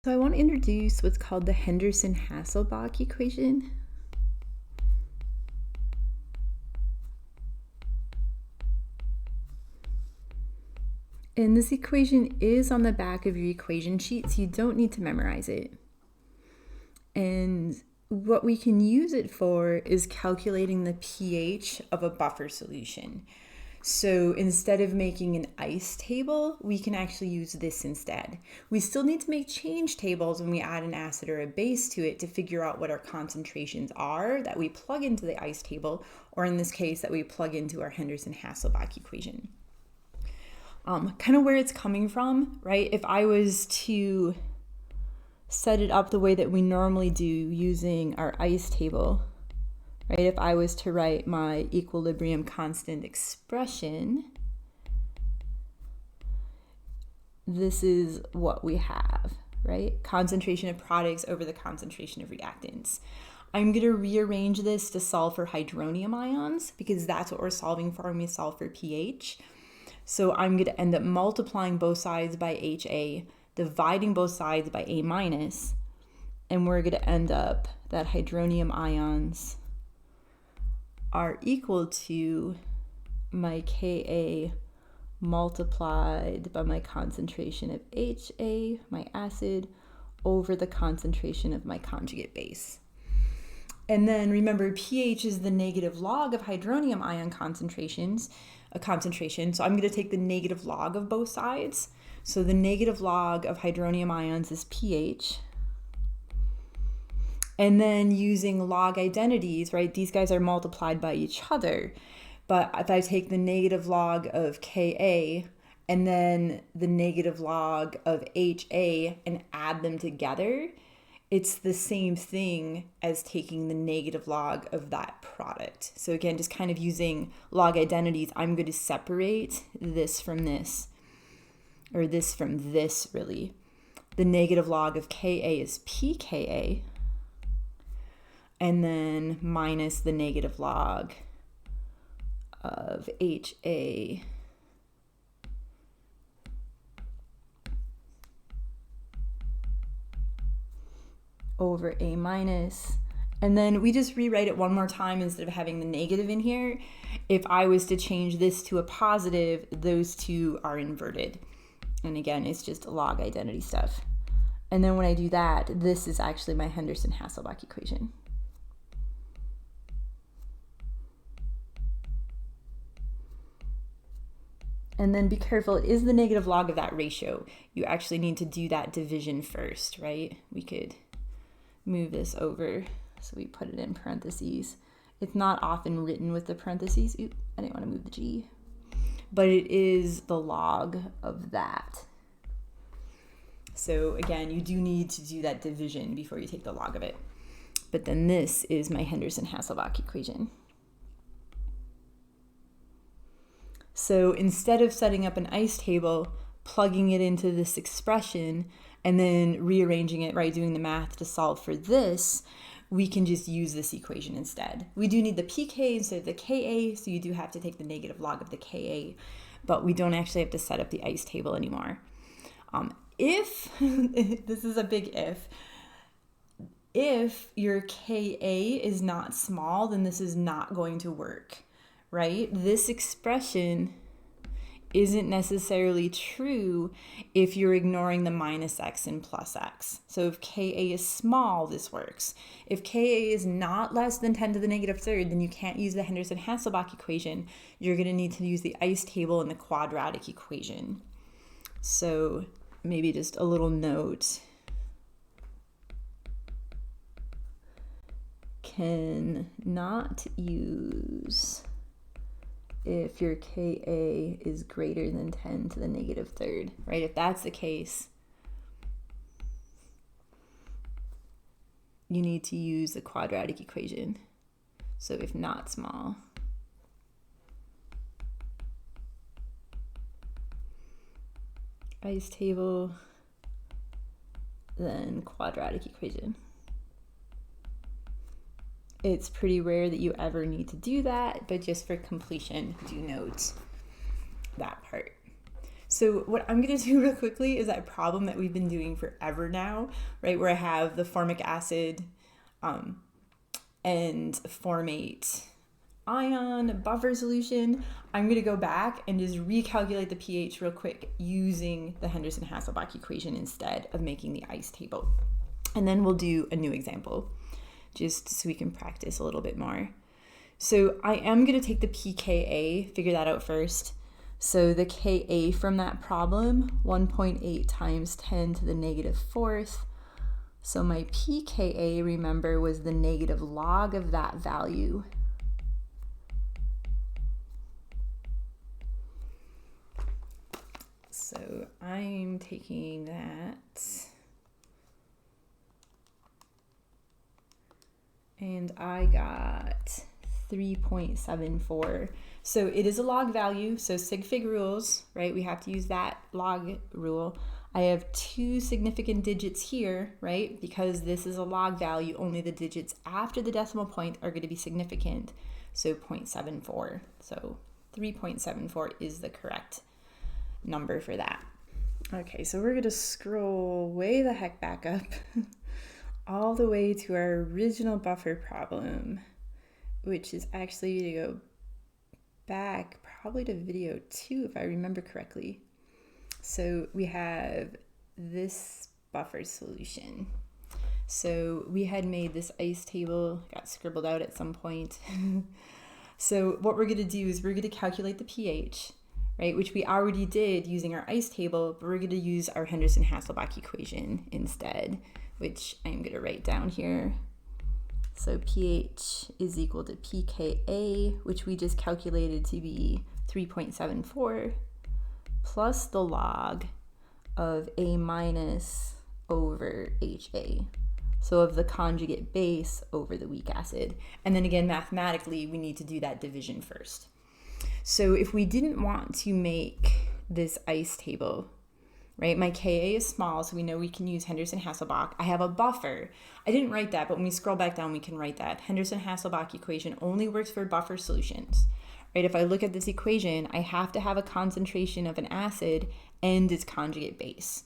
So I want to introduce what's called the Henderson-Hasselbalch equation. And this equation is on the back of your equation sheet, so you don't need to memorize it. And what we can use it for is calculating the pH of a buffer solution. So instead of making an ice table, we can actually use this instead. We still need to make change tables when we add an acid or a base to it to figure out what our concentrations are that we plug into the ice table, or in this case, that we plug into our Henderson-Hasselbalch equation. Kind of where it's coming from, right? If I was to set it up the way that we normally do using our ice table, right? If I was to write my equilibrium constant expression, this is what we have, right? Concentration of products over the concentration of reactants. I'm going to rearrange this to solve for hydronium ions because that's what we're solving for when we solve for pH. So I'm going to end up multiplying both sides by HA, dividing both sides by A minus, and we're going to end up that hydronium ions are equal to my Ka multiplied by my concentration of HA, my acid, over the concentration of my conjugate base. And then remember, pH is the negative log of hydronium ion concentration. So I'm going to take the negative log of both sides. So the negative log of hydronium ions is pH. And then using log identities, right, these guys are multiplied by each other. But if I take the negative log of Ka and then the negative log of HA and add them together, it's the same thing as taking the negative log of that product. So again, just kind of using log identities, I'm going to separate this from this, or this from this really. The negative log of Ka is pKa, and then minus the negative log of HA over A minus. And then we just rewrite it one more time instead of having the negative in here. If I was to change this to a positive, those two are inverted. And again, it's just log identity stuff. And then when I do that, this is actually my Henderson-Hasselbalch equation. And then be careful, it is the negative log of that ratio. You actually need to do that division first, right? We could move this over, so we put it in parentheses. It's not often written with the parentheses. Oop, I didn't want to move the G. But it is the log of that. So again, you do need to do that division before you take the log of it. But then this is my Henderson-Hasselbalch equation. So instead of setting up an ice table, plugging it into this expression, and then rearranging it, right, doing the math to solve for this, we can just use this equation instead. We do need the pK instead of the Ka, so you do have to take the negative log of the Ka, but we don't actually have to set up the ice table anymore. If, this is a big if your Ka is not small, then this is not going to work. Right? This expression isn't necessarily true if you're ignoring the minus x and plus x. So if Ka is small, this works. If Ka is not less than 10 to the negative third, then you can't use the Henderson-Hasselbalch equation. You're going to need to use the ice table and the quadratic equation. So maybe just a little note. Cannot use if your Ka is greater than 10 to the negative third, right? If that's the case, you need to use the quadratic equation. So if not small, ice table, then quadratic equation. It's pretty rare that you ever need to do that, but just for completion, do note that part. So what I'm going to do real quickly is that problem that we've been doing forever now, right? Where I have the formic acid and formate ion buffer solution. I'm going to go back and just recalculate the pH real quick using the Henderson-Hasselbalch equation instead of making the ice table. And then we'll do a new example just so we can practice a little bit more. So I am going to take the pKa, figure that out first. So the Ka from that problem, 1.8 times 10 to the negative fourth. So my pKa, remember, was the negative log of that value. So I'm taking that and I got 3.74. So it is a log value, so sig fig rules, right? We have to use that log rule. I have two significant digits here, right? Because this is a log value, only the digits after the decimal point are going to be significant. So 0.74. So 3.74 is the correct number for that. Okay, so we're going to scroll way the heck back up all the way to our original buffer problem, which is actually to go back probably to video 2 if I remember correctly. So we have this buffer solution. So we had made this ice table, got scribbled out at some point. So what we're going to do is we're going to calculate the pH, right, which we already did using our ice table, but we're going to use our Henderson-Hasselbalch equation instead, which I'm going to write down here. So pH is equal to pKa, which we just calculated to be 3.74, plus the log of A minus over HA. So of the conjugate base over the weak acid. And then again, mathematically, we need to do that division first. So if we didn't want to make this ice table, right, my Ka is small, so we know we can use Henderson-Hasselbalch. I have a buffer. I didn't write that, but when we scroll back down, we can write that. Henderson-Hasselbalch equation only works for buffer solutions, right? If I look at this equation, I have to have a concentration of an acid and its conjugate base.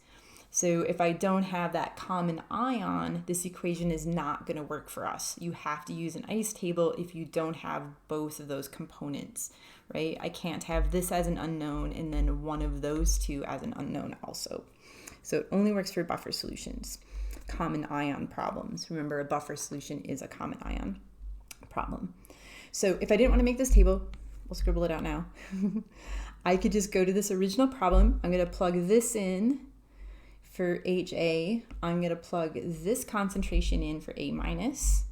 So if I don't have that common ion, this equation is not going to work for us. You have to use an ice table if you don't have both of those components, right? I can't have this as an unknown and then one of those two as an unknown also. So it only works for buffer solutions, common ion problems. Remember, a buffer solution is a common ion problem. So if I didn't want to make this table, we'll scribble it out now. I could just go to this original problem. I'm going to plug this in for HA. I'm going to plug this concentration in for A minus.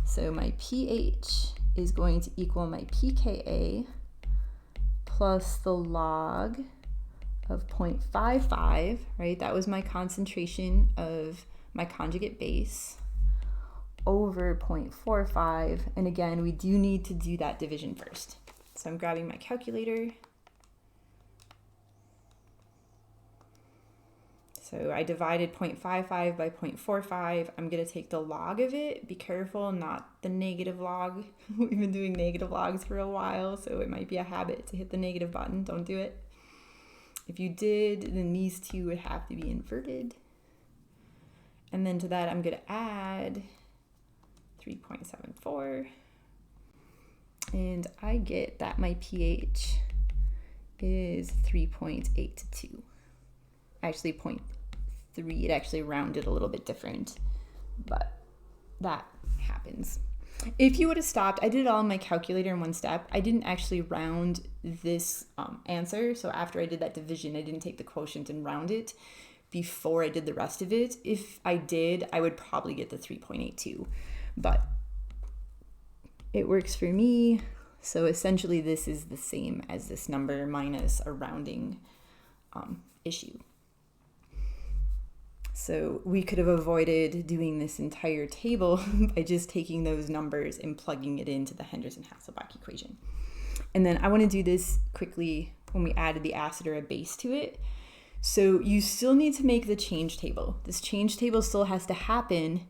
So my pH is going to equal my pKa plus the log of 0.55, right? That was my concentration of my conjugate base over 0.45. And again, we do need to do that division first. So I'm grabbing my calculator. So I divided 0.55 by 0.45. I'm going to take the log of it. Be careful, not the negative log. We've been doing negative logs for a while, so it might be a habit to hit the negative button. Don't do it. If you did, then these two would have to be inverted. And then to that, I'm going to add 3.74. And I get that my pH is 3.82. Actually 0.3, it actually rounded a little bit different, but that happens. If you would have stopped, I did it all in my calculator in one step. I didn't actually round this answer. So after I did that division, I didn't take the quotient and round it before I did the rest of it. If I did, I would probably get the 3.82, but it works for me. So essentially this is the same as this number minus a rounding issue. So we could have avoided doing this entire table by just taking those numbers and plugging it into the Henderson-Hasselbalch equation. And then I want to do this quickly when we added the acid or a base to it. So you still need to make the change table. This change table still has to happen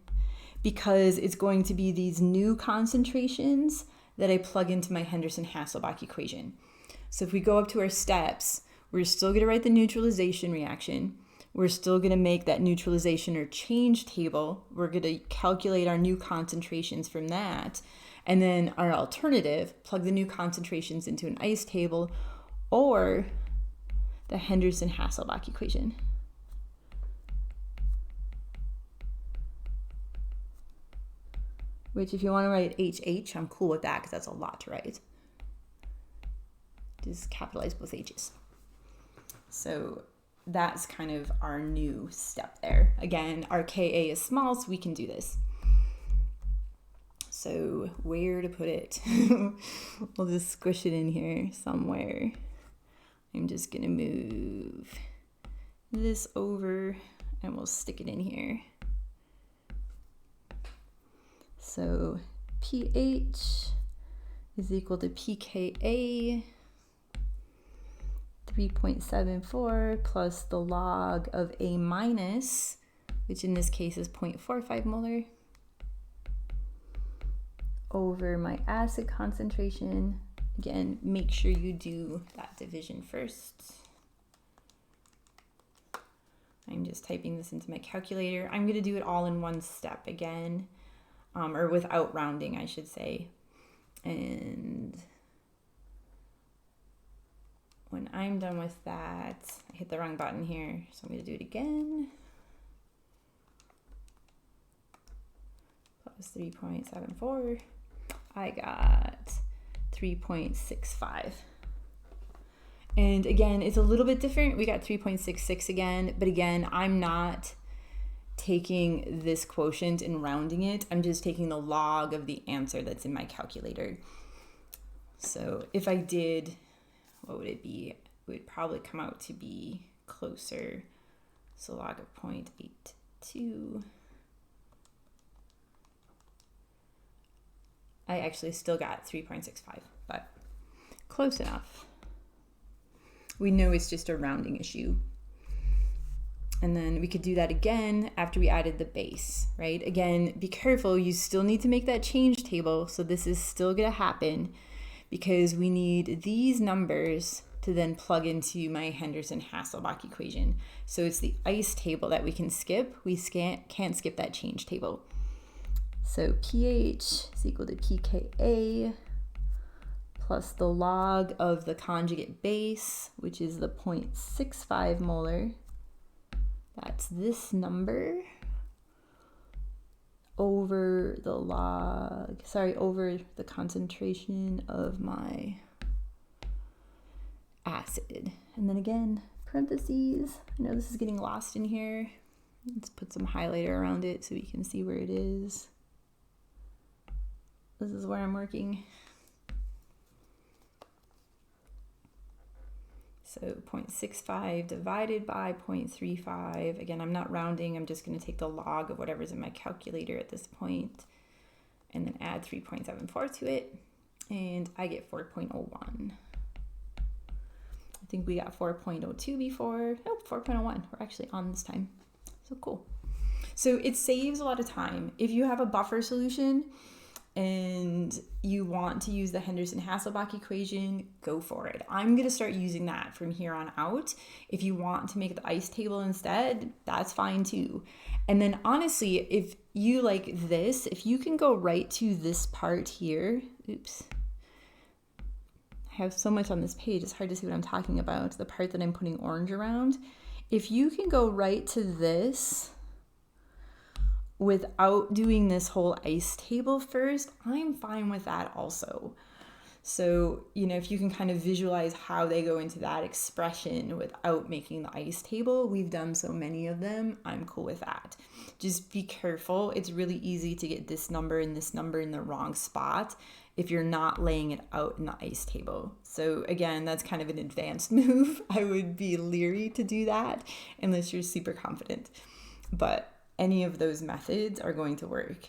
because it's going to be these new concentrations that I plug into my Henderson-Hasselbalch equation. So if we go up to our steps, we're still going to write the neutralization reaction. We're still going to make that neutralization or change table. We're going to calculate our new concentrations from that. And then our alternative, plug the new concentrations into an ice table or the Henderson-Hasselbalch equation. Which if you want to write HH, I'm cool with that because that's a lot to write. Just capitalize both H's. So that's kind of our new step there. Again, our Ka is small, so we can do this. So where to put it? We'll just squish it in here somewhere. I'm just gonna move this over and we'll stick it in here. So pH is equal to pKa 3.74 plus the log of A minus, which in this case is 0.45 molar, over my acid concentration. Again, make sure you do that division first. I'm just typing this into my calculator. I'm going to do it all in one step again, or without rounding, I should say. And when I'm done with that, I hit the wrong button here, so I'm going to do it again. Plus 3.74. I got 3.65. And again, it's a little bit different. We got 3.66 again, but again, I'm not taking this quotient and rounding it. I'm just taking the log of the answer that's in my calculator. So if I did, what would it be? It would probably come out to be closer. So log of 0.82. I actually still got 3.65, but close enough. We know it's just a rounding issue. And then we could do that again after we added the base, right? Again, be careful, you still need to make that change table. So this is still gonna happen because we need these numbers to then plug into my Henderson-Hasselbalch equation. So it's the ice table that we can skip. We can't skip that change table. So pH is equal to pKa plus the log of the conjugate base, which is the 0.65 molar. That's this number over the over the concentration of my acid. And then again, parentheses. I know this is getting lost in here. Let's put some highlighter around it so we can see where it is. This is where I'm working. So 0.65 divided by 0.35. Again, I'm not rounding. I'm just going to take the log of whatever's in my calculator at this point and then add 3.74 to it. And I get 4.01. I think we got 4.02 before. Nope, 4.01. We're actually on this time. So cool. So it saves a lot of time. If you have a buffer solution and you want to use the Henderson-Hasselbalch equation, go for it. I'm going to start using that from here on out. If you want to make the ice table instead, that's fine too. And then honestly, if you like this, if you can go right to this part here, oops, I have so much on this page, it's hard to see what I'm talking about, the part that I'm putting orange around. If you can go right to this without doing this whole ice table first, I'm fine with that also. So, you know, if you can kind of visualize how they go into that expression without making the ice table, we've done so many of them, I'm cool with that. Just be careful. It's really easy to get this number and this number in the wrong spot if you're not laying it out in the ice table. So again, that's kind of an advanced move. I would be leery to do that unless you're super confident. But any of those methods are going to work.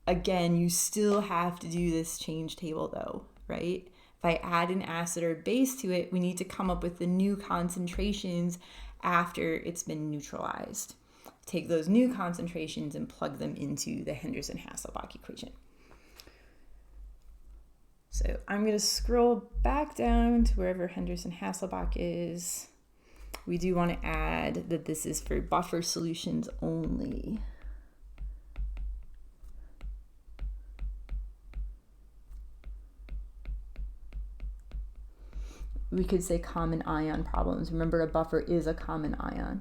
Again, you still have to do this change table though, right? If I add an acid or base to it, we need to come up with the new concentrations after it's been neutralized. Take those new concentrations and plug them into the Henderson-Hasselbalch equation. So I'm going to scroll back down to wherever Henderson-Hasselbalch is. We do want to add that this is for buffer solutions only. We could say common ion problems. Remember, a buffer is a common ion.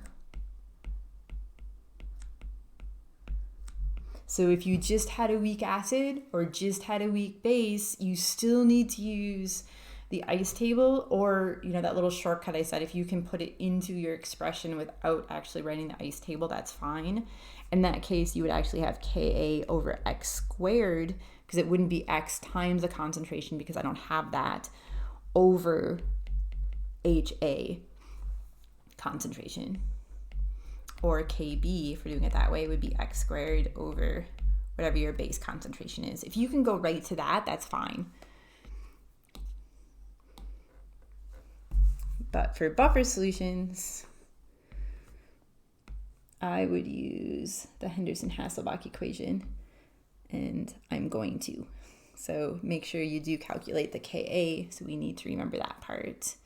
So if you just had a weak acid or just had a weak base, you still need to use the ice table, or that little shortcut I said, if you can put it into your expression without actually writing the ice table, that's fine. In that case, you would actually have Ka over x squared, because it wouldn't be x times the concentration because I don't have that, over HA concentration. Or Kb, if we're doing it that way, would be x squared over whatever your base concentration is. If you can go right to that, that's fine. But for buffer solutions, I would use the Henderson-Hasselbalch equation, and I'm going to. So make sure you do calculate the Ka, so we need to remember that part.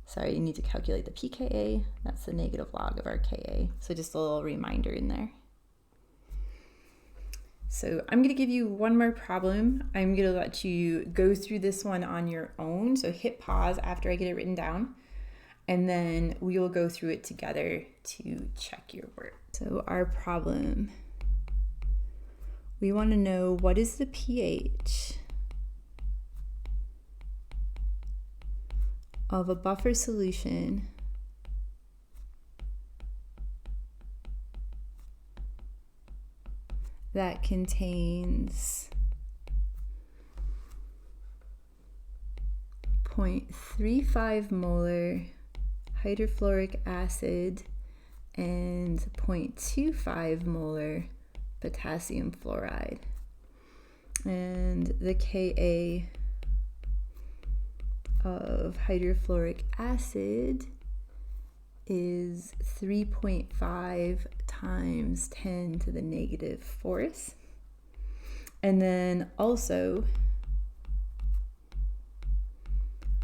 Sorry, you need to calculate the pKa. That's the negative log of our Ka. So just a little reminder in there. So I'm going to give you one more problem. I'm going to let you go through this one on your own. So hit pause after I get it written down, and then we will go through it together to check your work. So our problem, we want to know what is the pH of a buffer solution that contains 0.35 molar hydrofluoric acid and 0.25 molar potassium fluoride. And the Ka of hydrofluoric acid is 3.5 times 10 to the negative fourth. And then also,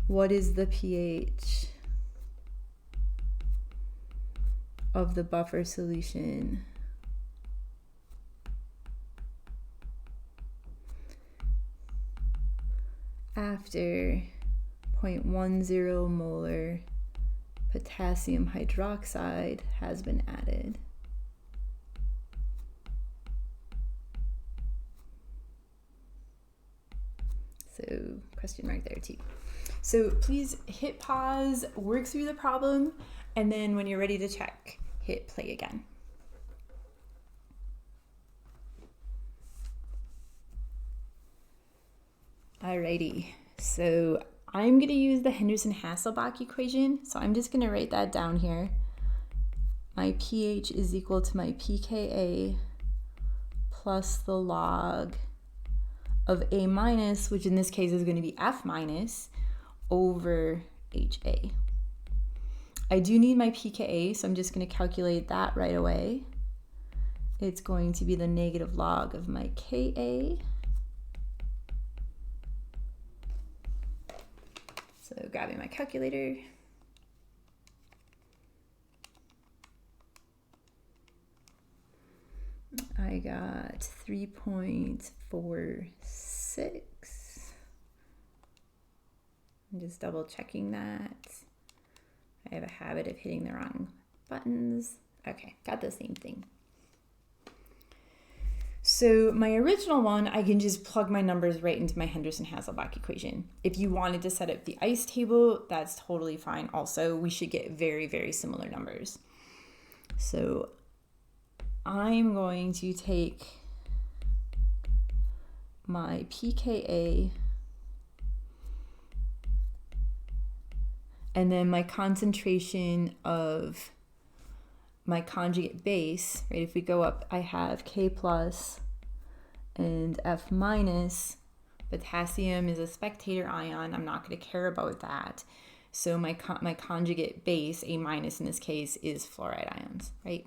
what is the pH of the buffer solution after 0.10 molar potassium hydroxide has been added? So question mark there too. So please hit pause, work through the problem, and then when you're ready to check, hit play again. Alrighty, so I'm going to use the Henderson-Hasselbalch equation. So I'm just going to write that down here. My pH is equal to my pKa plus the log of A minus, which in this case is going to be F minus, over HA. I do need my pKa, so I'm just going to calculate that right away. It's going to be the negative log of my Ka. So grabbing my calculator. I got 3.46. I'm just double checking that. I have a habit of hitting the wrong buttons. Okay, got the same thing. So my original one, I can just plug my numbers right into my Henderson-Hasselbalch equation. If you wanted to set up the ice table, that's totally fine. Also, we should get very, very similar numbers. So I'm going to take my pKa and then my concentration of my conjugate base, right? If we go up, I have K plus and F minus. Potassium is a spectator ion. I'm not going to care about that. So my conjugate base, A minus in this case, is fluoride ions, right?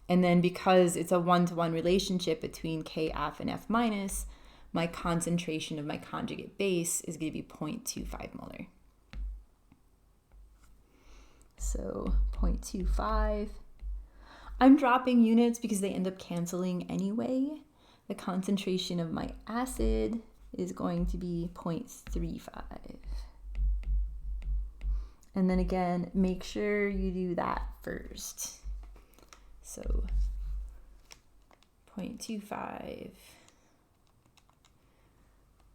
And then because it's a one-to-one relationship between Kf and F minus, my concentration of my conjugate base is going to be 0.25 molar. So 0.25. I'm dropping units because they end up canceling anyway. The concentration of my acid is going to be 0.35. And then again, make sure you do that first. So 0.25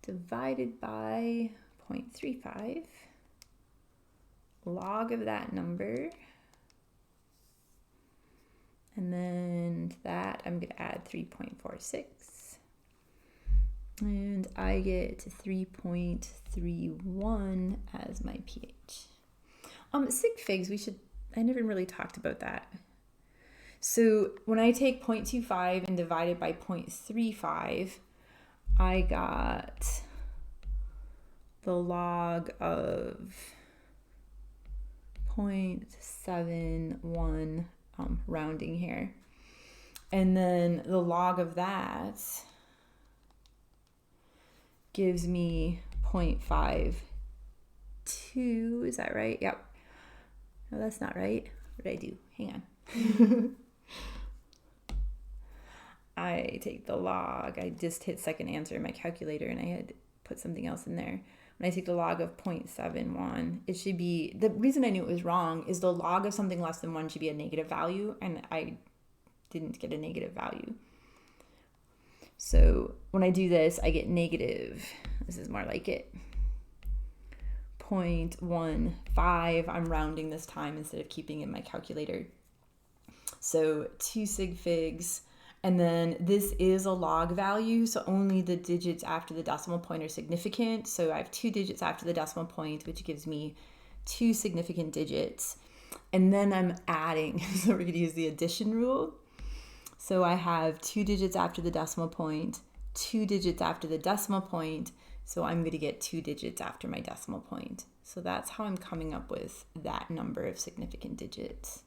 divided by 0.35, log of that number. And then that I'm going to add 3.46. And I get 3.31 as my pH. Sig figs, I never really talked about that. So when I take 0.25 and divide it by 0.35, I got the log of 0.71, rounding here. And then the log of that gives me 0.52. Is that right? Yep. No, that's not right. What did I do? Hang on. I take the log. I just hit second answer in my calculator and I had put something else in there. When I take the log of 0.71, it should be, the reason I knew it was wrong is the log of something less than 1 should be a negative value, and I didn't get a negative value. So when I do this, I get negative, this is more like it, 0.15. I'm rounding this time instead of keeping it in my calculator. So 2 sig figs, and then this is a log value, so only the digits after the decimal point are significant. So I have 2 digits after the decimal point, which gives me 2 significant digits. And then I'm adding, so we're going to use the addition rule. So I have 2 digits after the decimal point, 2 digits after the decimal point, so I'm going to get 2 digits after my decimal point. So that's how I'm coming up with that number of significant digits.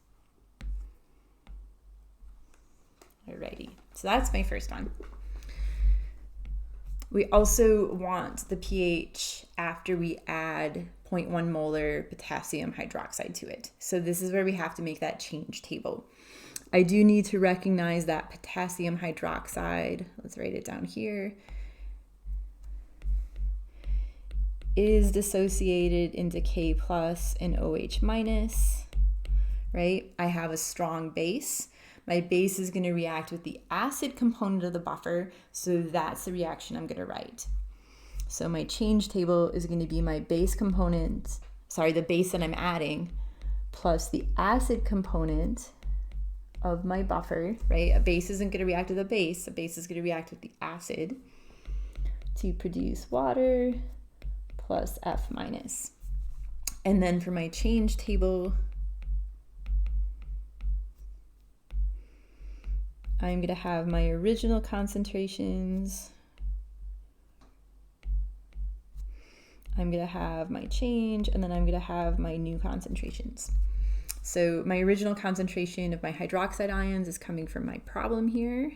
Alrighty, so that's my first one. We also want the pH after we add 0.1 molar potassium hydroxide to it. So this is where we have to make that change table. I do need to recognize that potassium hydroxide, let's write it down here, is dissociated into K plus and OH minus, right? I have a strong base. My base is going to react with the acid component of the buffer, so that's the reaction I'm going to write. So my change table is going to be my base component, the base that I'm adding, plus the acid component of my buffer, right? A base isn't going to react with a base is going to react with the acid to produce water plus F minus. And then for my change table, I'm going to have my original concentrations. I'm going to have my change, and then I'm going to have my new concentrations. So my original concentration of my hydroxide ions is coming from my problem here,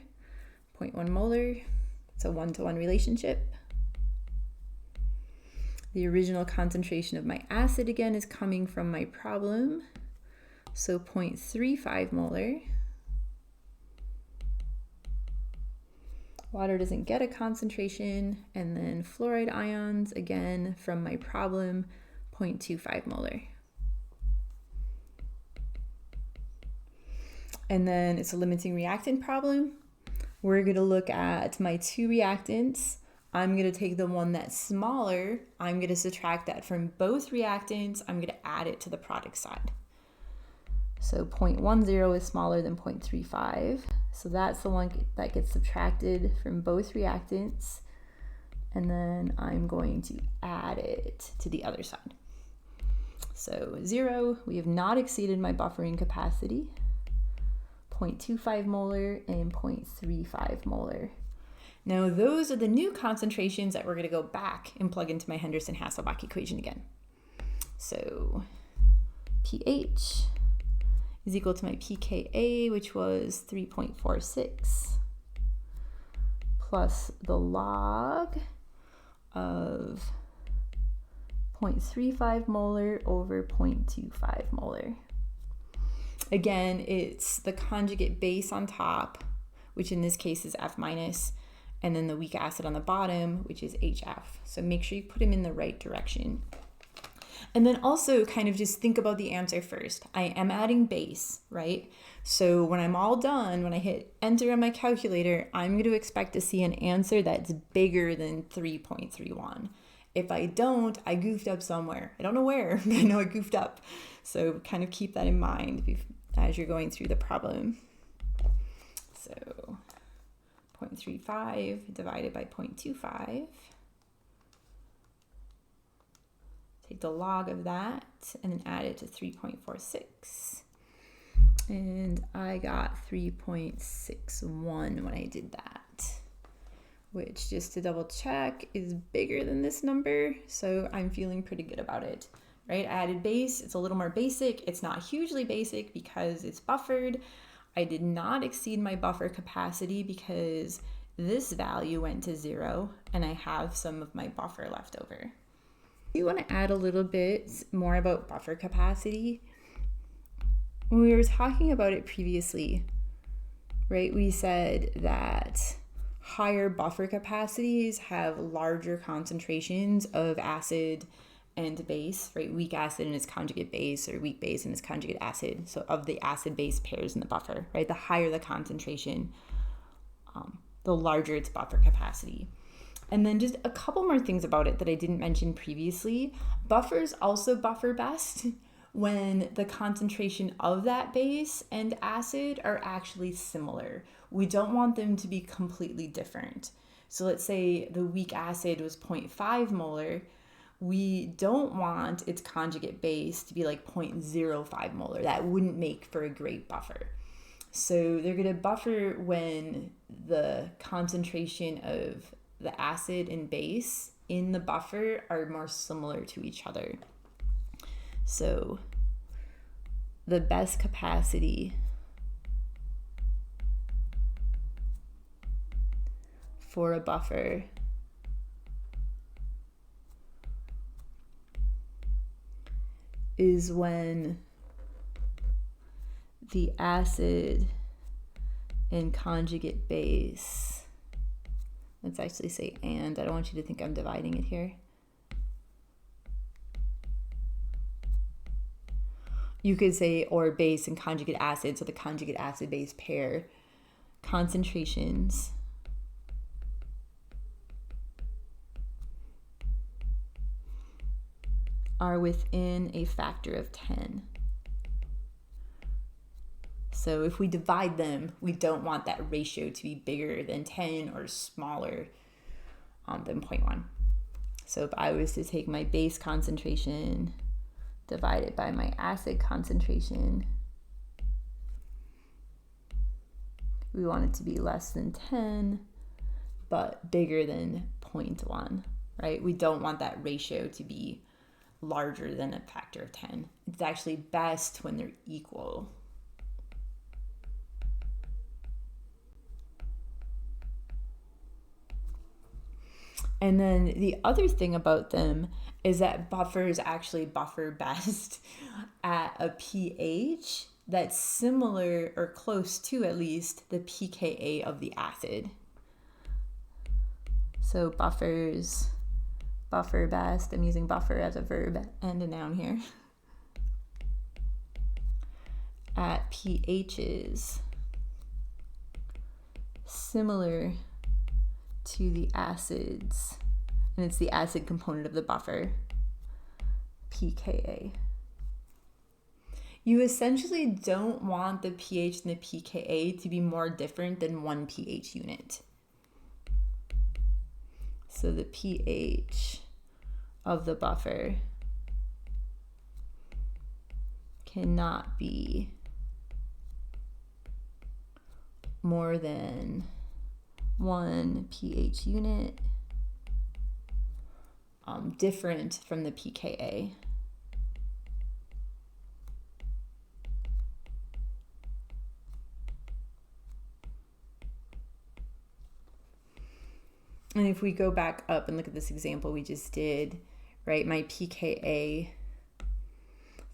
0.1 molar. It's a one-to-one relationship. The original concentration of my acid, again, is coming from my problem, so 0.35 molar. Water doesn't get a concentration, and then fluoride ions, again, from my problem, 0.25 molar. And then it's a limiting reactant problem. We're going to look at my 2 reactants. I'm going to take the one that's smaller. I'm going to subtract that from both reactants. I'm going to add it to the product side. So 0.10 is smaller than 0.35. So that's the one that gets subtracted from both reactants. And then I'm going to add it to the other side. So 0, we have not exceeded my buffering capacity. 0.25 molar and 0.35 molar. Now those are the new concentrations that we're going to go back and plug into my Henderson-Hasselbalch equation again. So pH is equal to my pKa, which was 3.46, plus the log of 0.35 molar over 0.25 molar. Again, it's the conjugate base on top, which in this case is F minus, and then the weak acid on the bottom, which is HF. So make sure you put them in the right direction. And then also kind of just think about the answer first. I am adding base, right? So when I'm all done, when I hit enter on my calculator, I'm going to expect to see an answer that's bigger than 3.31. If I don't, I goofed up somewhere. I don't know where, but I know I goofed up. So kind of keep that in mind as you're going through the problem. So 0.35 divided by 0.25. Take the log of that and then add it to 3.46. And I got 3.61 when I did that, which, just to double check, is bigger than this number. So I'm feeling pretty good about it, right? I added base. It's a little more basic. It's not hugely basic because it's buffered. I did not exceed my buffer capacity because this value went to 0 and I have some of my buffer left over. You want to add a little bit more about buffer capacity. When we were talking about it previously, right, we said that higher buffer capacities have larger concentrations of acid and base, right? Weak acid and its conjugate base, or weak base and its conjugate acid. So of the acid-base pairs in the buffer, right? The higher the concentration, the larger its buffer capacity. And then just a couple more things about it that I didn't mention previously. Buffers also buffer best when the concentration of that base and acid are actually similar. We don't want them to be completely different. So let's say the weak acid was 0.5 molar. We don't want its conjugate base to be like 0.05 molar. That wouldn't make for a great buffer. So they're going to buffer when the concentration of the acid and base in the buffer are more similar to each other. So the best capacity for a buffer is when the acid and conjugate base, let's actually say and, I don't want you to think I'm dividing it here. You could say or base and conjugate acid, so the conjugate acid base pair concentrations are within a factor of 10. So if we divide them, we don't want that ratio to be bigger than 10 or smaller than 0.1. So if I was to take my base concentration divided by my acid concentration, we want it to be less than 10, but bigger than 0.1, right? We don't want that ratio to be larger than a factor of 10. It's actually best when they're equal. And then the other thing about them is that buffers actually buffer best at a pH that's similar or close to at least the pKa of the acid. So buffers buffer best. I'm using buffer as a verb and a noun here. At pHs similar to the acids, and it's the acid component of the buffer, pKa. You essentially don't want the pH and the pKa to be more different than 1 pH unit. So the pH of the buffer cannot be more than 1 pH unit different from the pKa. And if we go back up and look at this example we just did, right, my pKa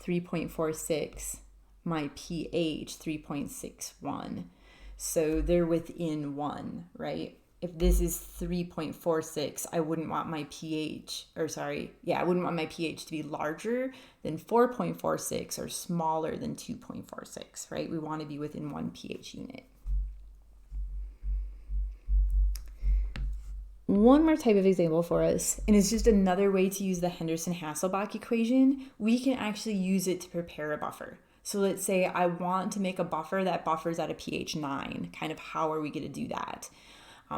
3.46, my pH 3.61. So they're within 1, right? If this is 3.46, I wouldn't want my pH, I wouldn't want my pH to be larger than 4.46 or smaller than 2.46, right? We want to be within 1 pH unit. One more type of example for us, and it's just another way to use the Henderson-Hasselbalch equation. We can actually use it to prepare a buffer. So let's say I want to make a buffer that buffers at a pH 9. Kind of how are we going to do that?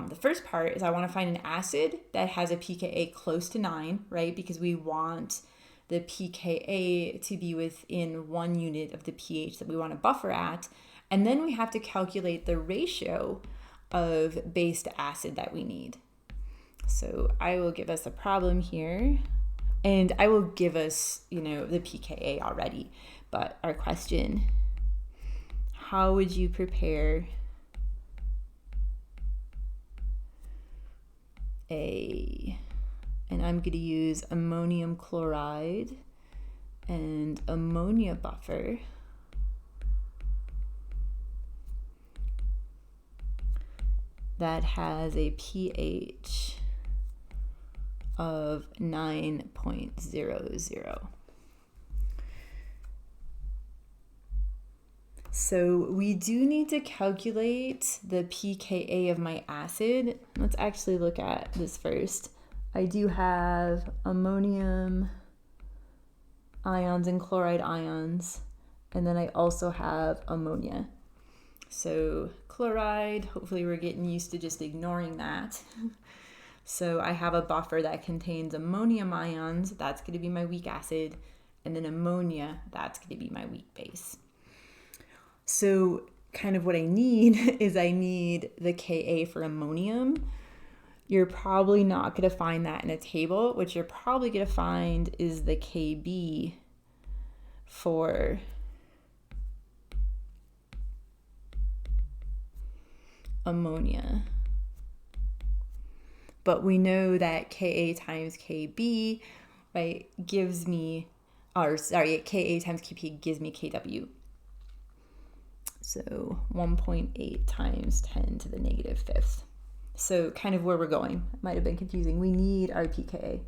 The first part is I want to find an acid that has a pKa close to 9, right? Because we want the pKa to be within 1 unit of the pH that we want to buffer at. And then we have to calculate the ratio of base to acid that we need. So I will give us a problem here, and I will give us, the pKa already. But our question, how would you prepare and I'm going to use ammonium chloride and ammonia buffer that has a pH of 9.00. So we do need to calculate the pKa of my acid. Let's actually look at this first. I do have ammonium ions and chloride ions, and then I also have ammonia. So chloride, hopefully we're getting used to just ignoring that. So I have a buffer that contains ammonium ions, that's going to be my weak acid, and then ammonia, that's going to be my weak base. So kind of what I need is I need the Ka for ammonium. You're probably not going to find that in a table. What you're probably going to find is the Kb for ammonia. But we know that Ka times Kb, right, gives me, Ka times Kp gives me Kw. So 1.8 times 10 to the negative fifth. So kind of where we're going. Might have been confusing. We need our pKa,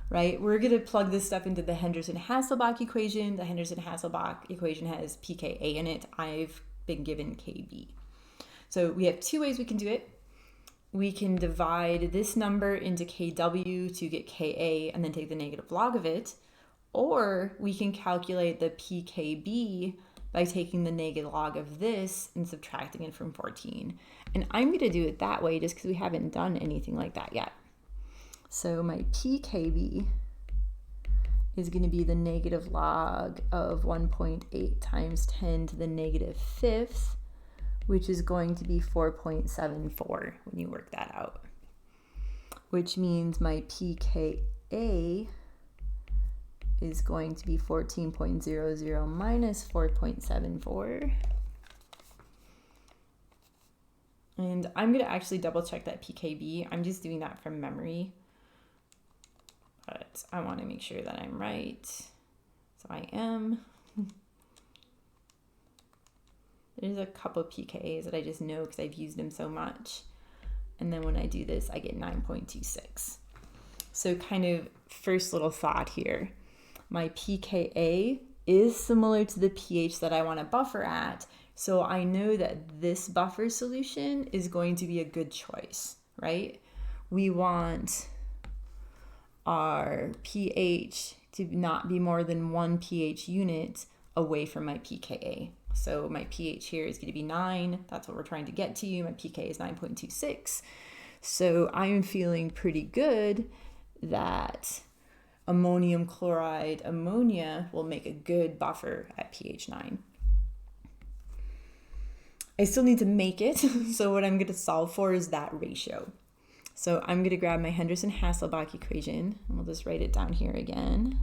right? We're going to plug this stuff into the Henderson-Hasselbalch equation. The Henderson-Hasselbalch equation has pKa in it. I've been given Kb. So we have two ways we can do it. We can divide this number into Kw to get Ka and then take the negative log of it. Or we can calculate the pKb by taking the negative log of this and subtracting it from 14. And I'm going to do it that way just because we haven't done anything like that yet. So my pKb is going to be the negative log of 1.8 times 10 to the negative fifth, which is going to be 4.74 when you work that out. Which means my pKa is going to be 14.00 minus 4.74. And I'm going to actually double check that pKb. I'm just doing that from memory, but I want to make sure that I'm right. So I am. There's a couple pKa's that I just know because I've used them so much. And then when I do this, I get 9.26. So kind of first little thought here. My pKa is similar to the pH that I want to buffer at, so I know that this buffer solution is going to be a good choice, right? We want our pH to not be more than 1 pH unit away from my pKa. So my pH here is going to be 9. That's what we're trying to get to. My pKa is 9.26. So I'm feeling pretty good that ammonium chloride ammonia will make a good buffer at pH 9. I still need to make it, so what I'm going to solve for is that ratio. So I'm going to grab my Henderson-Hasselbalch equation, and we'll just write it down here again.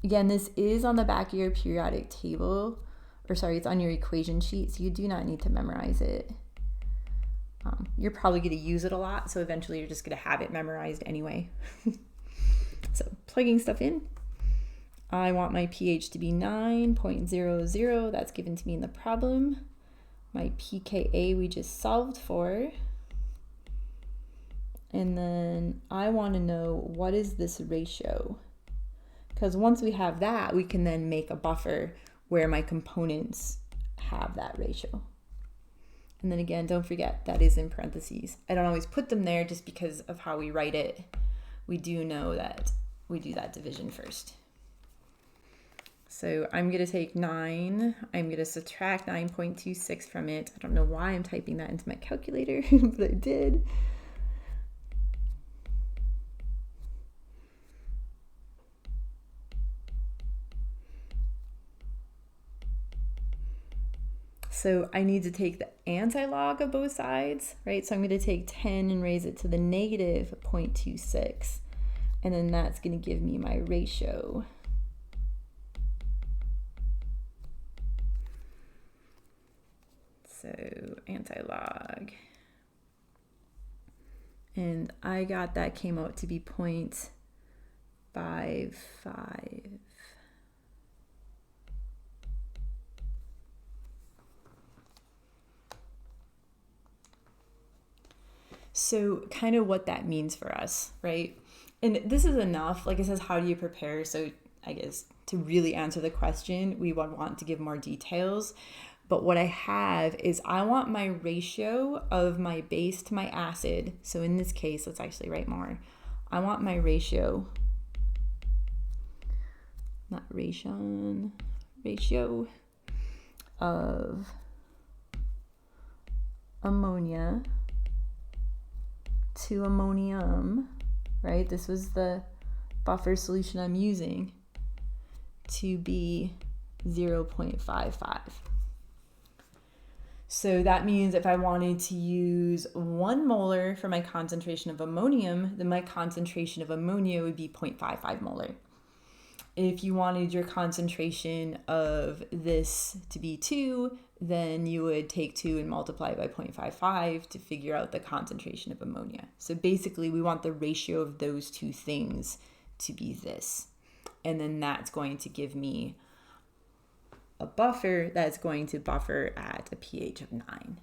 Again, this is on the back of your periodic table, it's on your equation sheet, so you do not need to memorize it. You're probably going to use it a lot, so eventually you're just going to have it memorized anyway. So plugging stuff in. I want my pH to be 9.00. That's given to me in the problem. My pKa we just solved for. And then I want to know, what is this ratio? Because once we have that, we can then make a buffer where my components have that ratio. And then again, don't forget that is in parentheses. I don't always put them there just because of how we write it. We do know that we do that division first. So I'm going to take 9. I'm going to subtract 9.26 from it. I don't know why I'm typing that into my calculator, but I did. So I need to take the anti-log of both sides, right? So I'm going to take 10 and raise it to the negative 0.26. And then that's going to give me my ratio. So anti-log. And I got that came out to be 0.55. So kind of what that means for us, right? And this is enough. Like it says, how do you prepare? So I guess to really answer the question, we would want to give more details. But what I have is I want my ratio of my base to my acid. So in this case, let's actually write more. I want my ratio, not ration, ratio of ammonia to ammonium, right? This was the buffer solution I'm using, to be 0.55. So that means if I wanted to use 1 molar for my concentration of ammonium, then my concentration of ammonia would be 0.55 molar. If you wanted your concentration of this to be 2, then you would take 2 and multiply by 0.55 to figure out the concentration of ammonia. So basically we want the ratio of those two things to be this. And then that's going to give me a buffer that's going to buffer at a pH of 9.